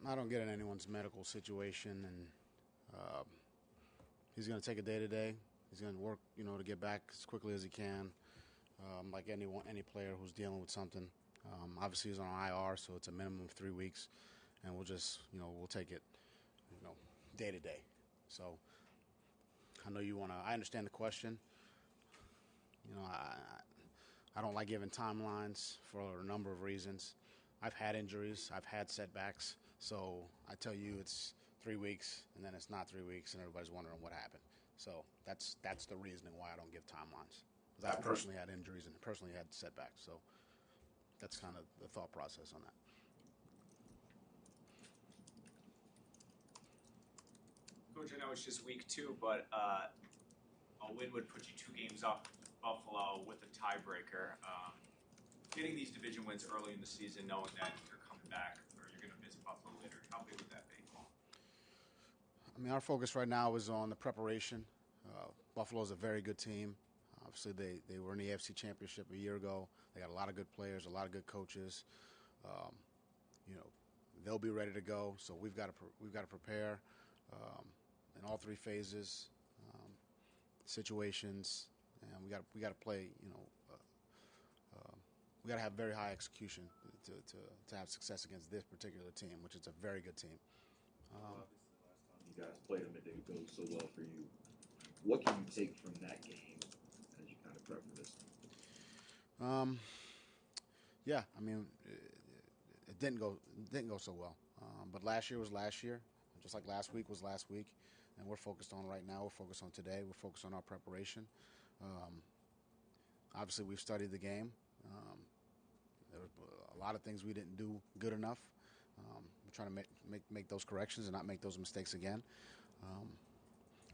I don't get in anyone's medical situation, and he's going to take a day to day. He's going to work, to get back as quickly as he can, like any player who's dealing with something. Obviously, he's on IR, so it's a minimum of 3 weeks, and we'll just, we'll take it, day to day. So I know you want to. I understand the question. I don't like giving timelines for a number of reasons. I've had injuries. I've had setbacks. So I tell you it's 3 weeks, and then it's not 3 weeks, and everybody's wondering what happened. So that's the reasoning why I don't give timelines. Because I personally had injuries and personally had setbacks. So that's kind of the thought process on that. Coach, I know it's just week 2, but a win would put you 2 games up Buffalo with a tiebreaker. Getting these division wins early in the season, knowing that you're coming back or you're going to visit Buffalo later, how big would that be? I mean, our focus right now is on the preparation. Buffalo's a very good team. Obviously, they were in the AFC Championship a year ago. They got a lot of good players, a lot of good coaches. They'll be ready to go. So we've got to prepare in all 3 phases, situations, and we got to play. We got to have very high execution to have success against this particular team, which is a very good team. You guys played them, it didn't go so well for you. What can you take from that game as you kind of prep for this? Yeah, I mean, it didn't go so well. But last year was last year, just like last week was last week, and we're focused on right now. We're focused on today. We're focused on our preparation. Obviously, we've studied the game. There were a lot of things we didn't do good enough. We're trying to make those corrections and not make those mistakes again.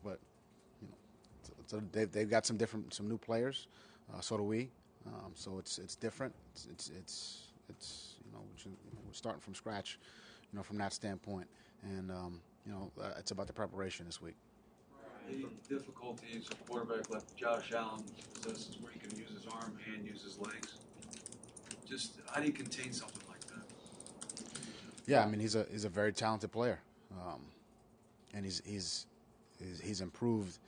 But so they've got some new players. So do we. So it's different. It's we're starting from scratch, from that standpoint. And it's about the preparation this week. The difficulties a quarterback like Josh Allen possesses, where he can use his arm and use his legs. Just how do you contain something like that? Yeah, I mean he's a very talented player, and he's improved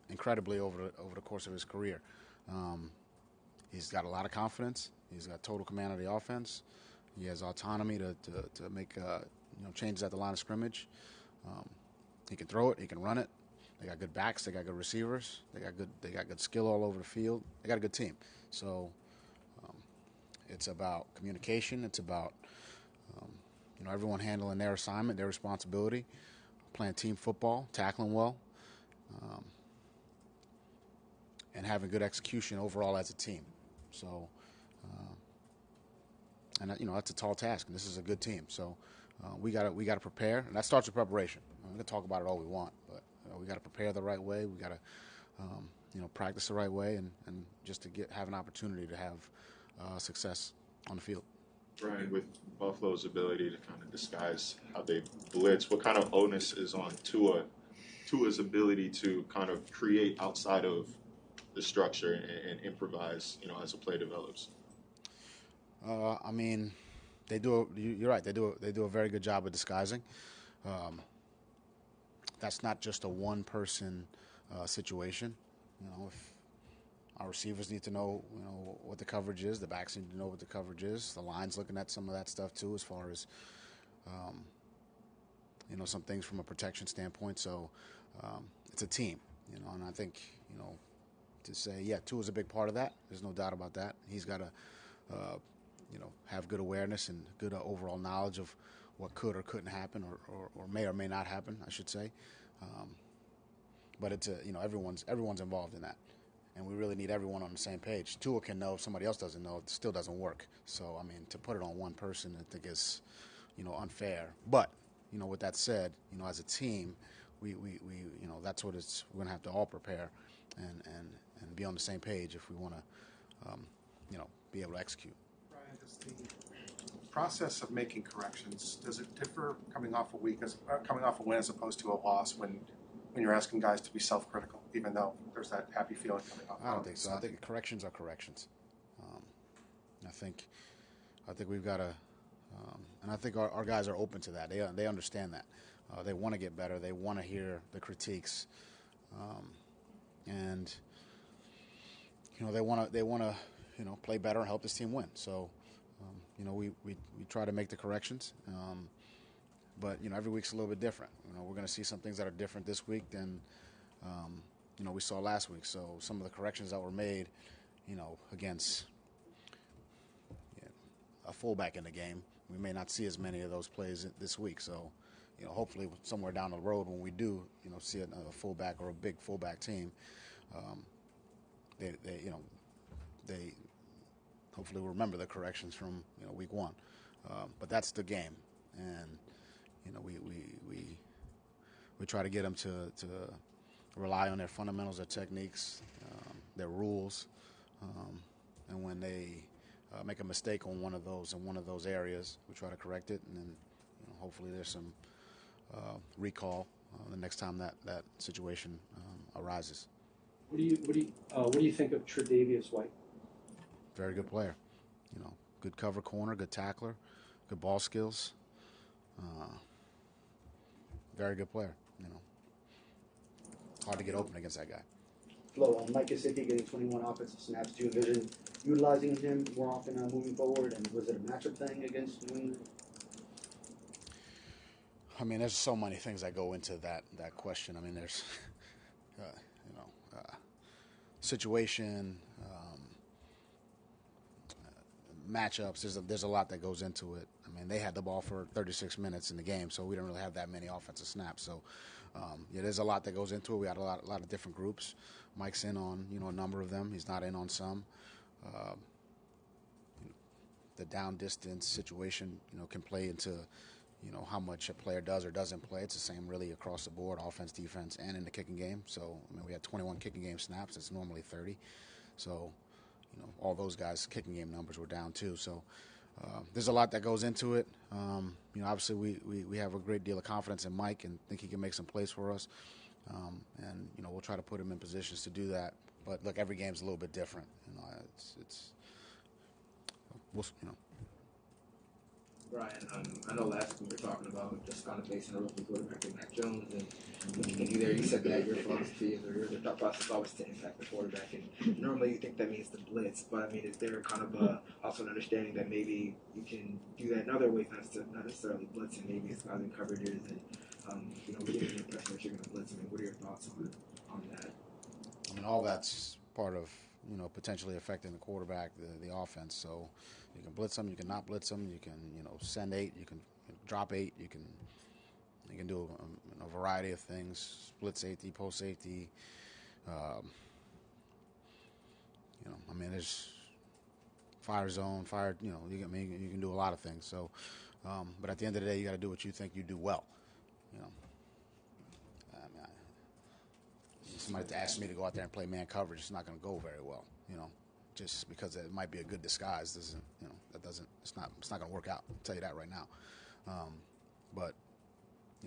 incredibly over the course of his career. He's got a lot of confidence. He's got total command of the offense. He has autonomy to make changes at the line of scrimmage. He can throw it. He can run it. They got good backs. They got good receivers. They got good skill all over the field. They got a good team. So it's about communication. It's about everyone handling their assignment, their responsibility, playing team football, tackling well, and having good execution overall as a team. So, and that's a tall task. And this is a good team. So we got to prepare, and that starts with preparation. We can talk about it all we want, but we got to prepare the right way. We got to practice the right way, and just to have an opportunity to have success on the field. Brian, with Buffalo's ability to kind of disguise how they blitz, what kind of onus is on Tua's ability to kind of create outside of the structure and improvise, as a play develops? I mean, they do. You're right. They do a very good job of disguising. That's not just a one-person situation. If our receivers need to know, what the coverage is, the backs need to know what the coverage is. The line's looking at some of that stuff too, as far as some things from a protection standpoint. So it's a team, and I think to say, yeah, Tua's a big part of that. There's no doubt about that. He's got to have good awareness and good overall knowledge of what could or couldn't happen, or may or may not happen, I should say. But it's everyone's involved in that, and we really need everyone on the same page. Tua can know if somebody else doesn't know, it still doesn't work. So I mean, to put it on one person, I think is unfair. But with that said, as a team, we that's what it's. We're gonna have to all prepare and be on the same page if we want to be able to execute. Brian, does the process of making corrections, does it differ coming off a win as opposed to a loss when you're asking guys to be self-critical, even though there's that happy feeling coming off? I don't think so. I think corrections are corrections. I think we've got to And I think our guys are open to that. They understand that. They want to get better. They want to hear the critiques, and they want to play better and help this team win. So we try to make the corrections, but every week's a little bit different. We're going to see some things that are different this week than we saw last week. So some of the corrections that were made, against a fullback in the game, we may not see as many of those plays this week. So, hopefully somewhere down the road when we do, see a fullback or a big fullback team, they hopefully will remember the corrections from week one. But that's the game, and we try to get them to rely on their fundamentals, their techniques, their rules, and when they make a mistake on one of those areas, we try to correct it, and then hopefully there's some recall the next time that situation arises. What do you think of Tre'Davious White? Very good player, good cover corner, good tackler, good ball skills. Very good player. Hard to get open against that guy. Flo, Mike Gesicki getting 21 offensive snaps. Do you envision utilizing him more often moving forward? And was it a matchup thing against New England? I mean, there's so many things that go into that question. I mean, there's situation, matchups. There's a lot that goes into it. I mean, they had the ball for 36 minutes in the game, so we didn't really have that many offensive snaps. So, there's a lot that goes into it. We had a lot of different groups. Mike's in on a number of them. He's not in on some. The down distance situation can play into how much a player does or doesn't play. It's the same really across the board, offense, defense, and in the kicking game. So we had 21 kicking game snaps. It's normally 30. So all those guys' kicking game numbers were down too. So there's a lot that goes into it. Obviously we have a great deal of confidence in Mike and think he can make some plays for us. And we'll try to put him in positions to do that. But look, every game's a little bit different. Brian, I know last week we were talking about just kind of basing a rookie quarterback in Mac Jones, and looking at you there, you said that your philosophy is, or your thought process is always to impact the quarterback, and normally you think that means the blitz, but I mean, is there kind of also an understanding that maybe you can do that in other ways, not necessarily blitzing, maybe it's causing coverages and giving the impression that you're going to blitz? I mean, what are your thoughts on that? I mean, all that's part of potentially affecting the quarterback, the offense. So you can blitz them, you can not blitz them, you can send 8, you can drop 8, you can do a variety of things, split safety, post safety. I mean, there's fire zone, you can do a lot of things. So, but at the end of the day, you got to do what you think you do well. Somebody asked me to go out there and play man coverage, it's not going to go very well. Just because it might be a good disguise doesn't, it's not going to work out. I'll tell you that right now. But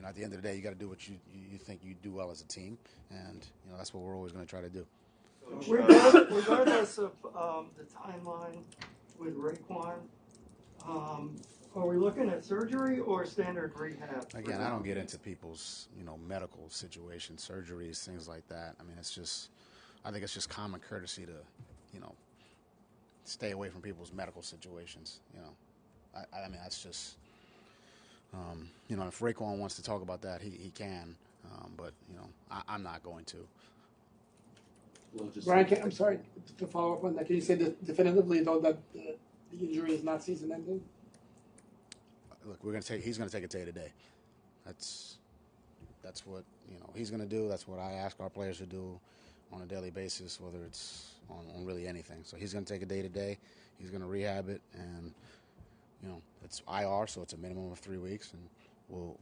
at the end of the day, you got to do what you think you do well as a team, and that's what we're always going to try to do. Regardless of the timeline with Raekwon, are we looking at surgery or standard rehab? Again, I don't get into people's medical situations, surgeries, things like that. I mean, I think it's just common courtesy to stay away from people's medical situations. I mean, that's just if Raekwon wants to talk about that, he can, but I'm not going to. Brian, I'm sorry to follow up on that. Can you say definitively though that the injury is not season-ending? Look, he's going to take it day to day. That's what he's going to do. That's what I ask our players to do on a daily basis, whether it's on really anything. So he's going to take it day to day. He's going to rehab it, and it's IR, so it's a minimum of 3 weeks, and we'll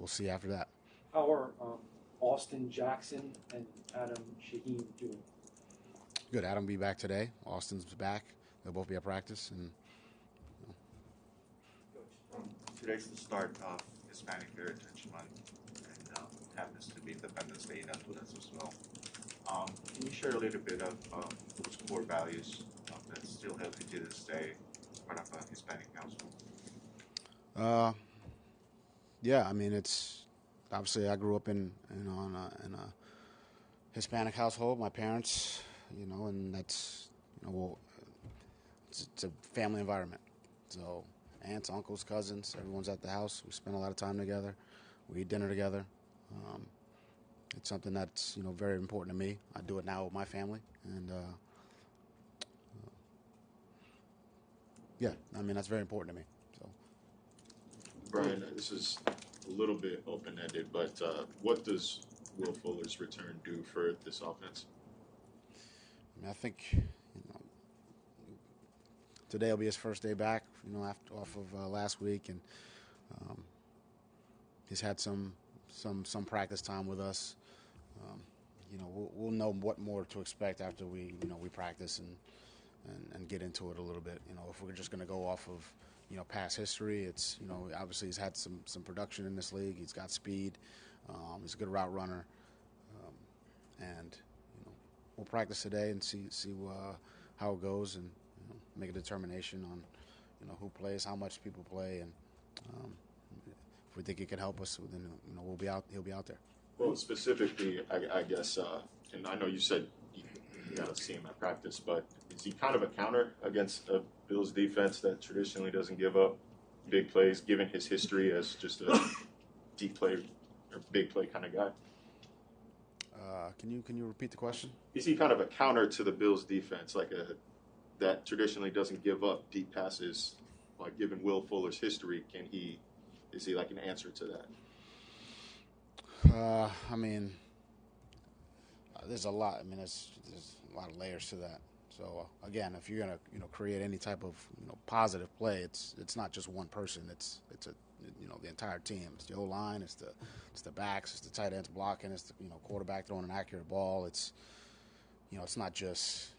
see after that. How are Austin Jackson and Adam Shaheen doing? Good. Adam will be back today. Austin's back. They'll both be at practice, and Today's the start of Hispanic Heritage Month, and happens to be Independence Day in Honduras as well. Can you share a little bit of those core values that still help you to this day, part of a Hispanic household? Yeah, I mean, it's obviously I grew up in a Hispanic household. My parents, and that's it's a family environment. So aunts, uncles, cousins, everyone's at the house. We spend a lot of time together. We eat dinner together. It's something that's very important to me. I do it now with my family, and yeah, I mean that's very important to me. So, Brian, this is a little bit open-ended, but what does Will Fuller's return do for this offense? I mean, I think today will be his first day back. Off of last week, and he's had some practice time with us. We'll know what more to expect after we practice and get into it a little bit. If we're just going to go off of past history, it's obviously he's had some production in this league. He's got speed. He's a good route runner, and we'll practice today and see how it goes, and make a determination on who plays, how much people play, and if we think he can help us, then he'll be out there. Well, specifically, I guess, and I know you said you got to see him at practice, but is he kind of a counter against a Bills defense that traditionally doesn't give up big plays, given his history as just a deep play or big play kind of guy? Can you repeat the question? Is he kind of a counter to the Bills defense, that traditionally doesn't give up deep passes? Like, given Will Fuller's history, is he like an answer to that? I mean, there's a lot. I mean, there's a lot of layers to that. So again, if you're gonna create any type of positive play, it's not just one person. It's the entire team. It's the O-line. It's the backs. It's the tight ends blocking. It's the quarterback throwing an accurate ball. It's it's not just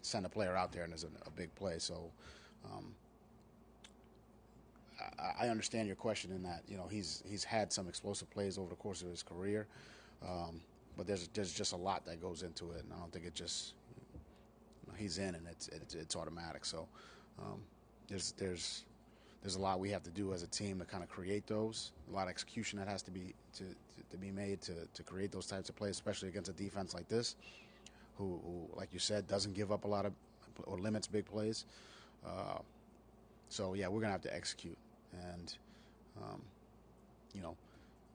send a player out there and there's a big play. So I understand your question in that he's had some explosive plays over the course of his career, but there's just a lot that goes into it, and I don't think it just he's in and it's automatic. So there's a lot we have to do as a team to kind of create those. A lot of execution that has to be made to create those types of plays, especially against a defense like this, who like you said doesn't give up a lot of or limits big plays. So yeah, we're gonna have to execute, and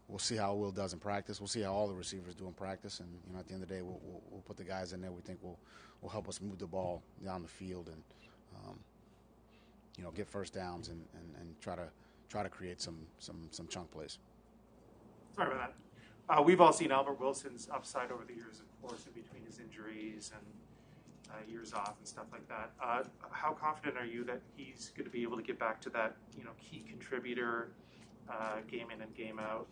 we'll see how Will does in practice. We'll see how all the receivers do in practice, and at the end of the day, we'll put the guys in there we think will help us move the ball down the field and get first downs and try to create some chunk plays. Sorry about that. We've all seen Albert Wilson's upside over the years, of course, in between his injuries and years off and stuff like that. How confident are you that he's going to be able to get back to that key contributor, game in and game out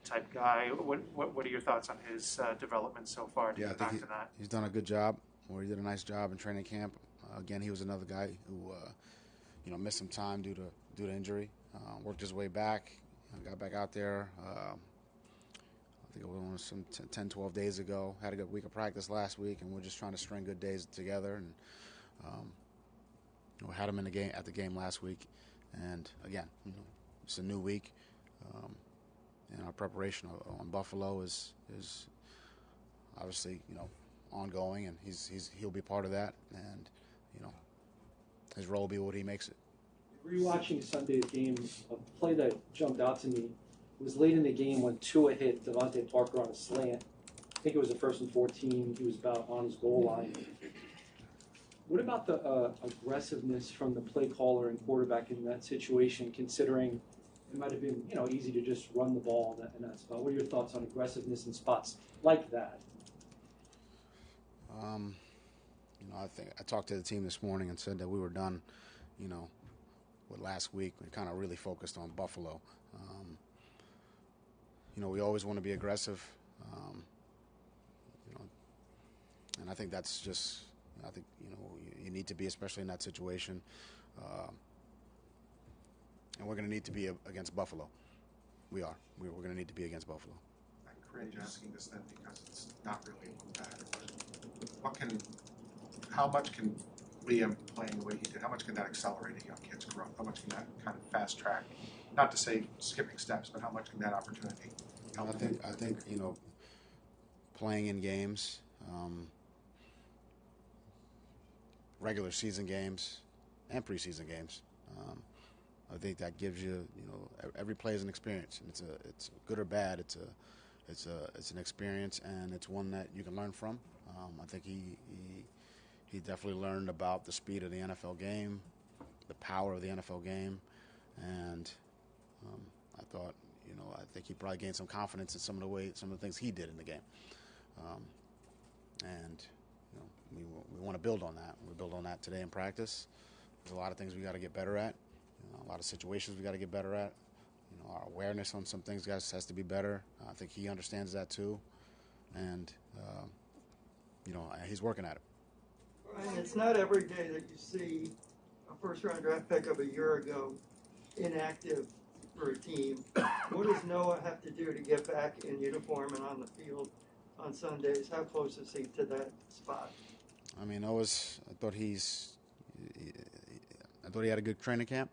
type guy? What are your thoughts on his development so far to get back to that? He's done a good job, or he did a nice job in training camp. Again, he was another guy who missed some time due to injury. Worked his way back, got back out there. I think it was some 10, 12 days ago. Had a good week of practice last week, and we're just trying to string good days together. And we had him in the game at the game last week, and again, it's a new week, and our preparation on Buffalo is obviously ongoing, and he'll be part of that, and his role will be what he makes it. Rewatching Sunday's game, a play that jumped out to me was late in the game when Tua hit Devontae Parker on a slant. I think it was a 1st and 14. He was about on his goal line. What about the aggressiveness from the play caller and quarterback in that situation, considering it might have been easy to just run the ball in that spot? What are your thoughts on aggressiveness in spots like that? I think I talked to the team this morning and said that we were done, with last week. We kind of really focused on Buffalo. We always want to be aggressive, and I think that's just. I think you need to be, especially in that situation, and we're going to need to be against Buffalo. We are. We're going to need to be against Buffalo. I cringe asking this then because it's not really that. How much can Liam playing the way he did, how much can that accelerate a young kid's growth? How much can that kind of fast track, not to say skipping steps, but how much can that opportunity help? I think playing in games, regular season games, and preseason games. I think that gives you, every play is an experience, and it's good or bad. It's an experience, and it's one that you can learn from. I think he definitely learned about the speed of the NFL game, the power of the NFL game, and I think he probably gained some confidence in some of the things he did in the game, and we want to build on that. We build on that today in practice. There's a lot of things we got to get better at. A lot of situations we got to get better at. Our awareness on some things has to be better. I think he understands that too, and he's working at it. Ryan, it's not every day that you see a first-round draft pick of a year ago inactive for a team. What does Noah have to do to get back in uniform and on the field on Sundays? How close is he to that spot? I mean, I thought he had a good training camp.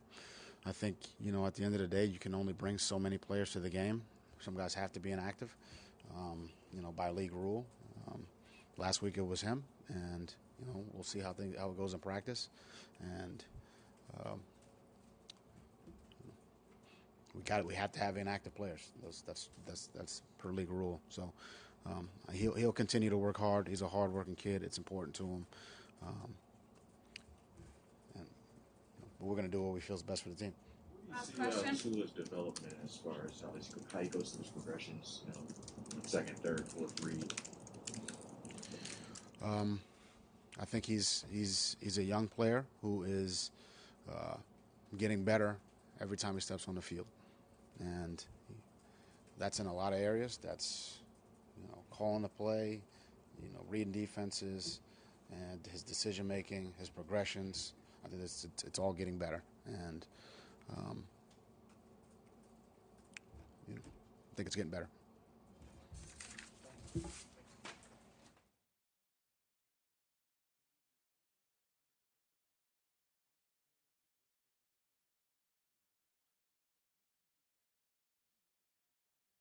I think, at the end of the day, you can only bring so many players to the game. Some guys have to be inactive, by league rule. Last week it was him, and, we'll see how it goes in practice. And we have to have inactive players. That's per league rule. So he'll continue to work hard. He's a hard-working kid. It's important to him. But we're going to do what we feel is best for the team. Last question. Tua's development as far as how he goes through his progressions, second, third, fourth read. I think he's a young player who is getting better every time he steps on the field, and that's in a lot of areas. That's calling the play, reading defenses, and his decision making, his progressions. I think it's all getting better, and I think it's getting better.